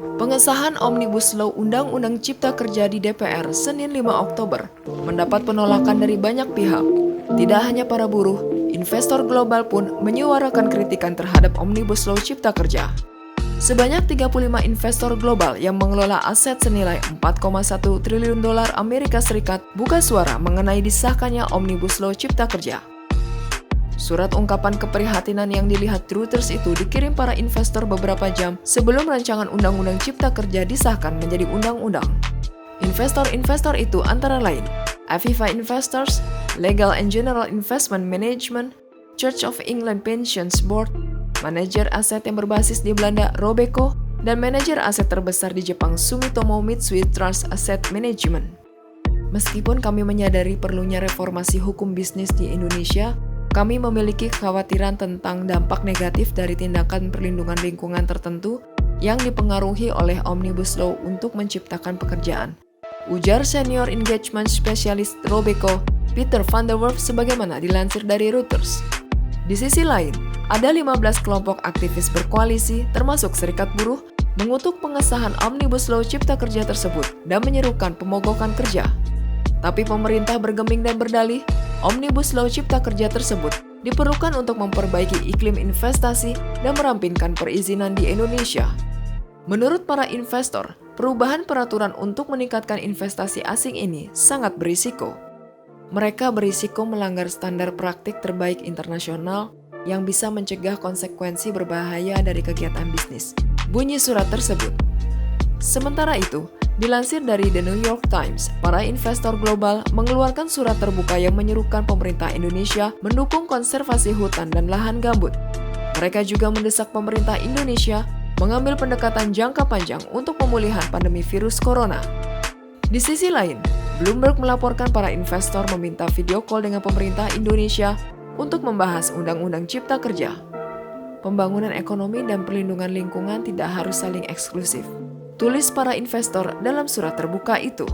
Pengesahan Omnibus Law Undang-Undang Cipta Kerja di DPR Senin 5 Oktober mendapat penolakan dari banyak pihak. Tidak hanya para buruh, investor global pun menyuarakan kritikan terhadap Omnibus Law Cipta Kerja. Sebanyak 35 investor global yang mengelola aset senilai 4,1 triliun dolar Amerika Serikat buka suara mengenai disahkannya Omnibus Law Cipta Kerja. Surat ungkapan keprihatinan yang dilihat Reuters itu dikirim para investor beberapa jam sebelum rancangan Undang-Undang Cipta Kerja disahkan menjadi undang-undang. Investor-investor itu antara lain Aviva Investors, Legal and General Investment Management, Church of England Pensions Board, manajer aset yang berbasis di Belanda Robeco, dan manajer aset terbesar di Jepang Sumitomo Mitsui Trust Asset Management. Meskipun kami menyadari perlunya reformasi hukum bisnis di Indonesia, kami memiliki kekhawatiran tentang dampak negatif dari tindakan perlindungan lingkungan tertentu yang dipengaruhi oleh Omnibus Law untuk menciptakan pekerjaan, ujar Senior Engagement Specialist Robeco, Peter van der Werf sebagaimana dilansir dari Reuters. Di sisi lain, ada 15 kelompok aktivis berkoalisi, termasuk Serikat Buruh, mengutuk pengesahan Omnibus Law Cipta Kerja tersebut dan menyerukan pemogokan kerja. Tapi pemerintah bergeming dan berdalih, Omnibus Law Cipta Kerja tersebut diperlukan untuk memperbaiki iklim investasi dan merampingkan perizinan di Indonesia. Menurut para investor, perubahan peraturan untuk meningkatkan investasi asing ini sangat berisiko. Mereka berisiko melanggar standar praktik terbaik internasional yang bisa mencegah konsekuensi berbahaya dari kegiatan bisnis, bunyi surat tersebut. Sementara itu, dilansir dari The New York Times, para investor global mengeluarkan surat terbuka yang menyerukan pemerintah Indonesia mendukung konservasi hutan dan lahan gambut. Mereka juga mendesak pemerintah Indonesia mengambil pendekatan jangka panjang untuk pemulihan pandemi virus corona. Di sisi lain, Bloomberg melaporkan para investor meminta video call dengan pemerintah Indonesia untuk membahas Undang-Undang Cipta Kerja. Pembangunan ekonomi dan perlindungan lingkungan tidak harus saling eksklusif, tulis para investor dalam surat terbuka itu.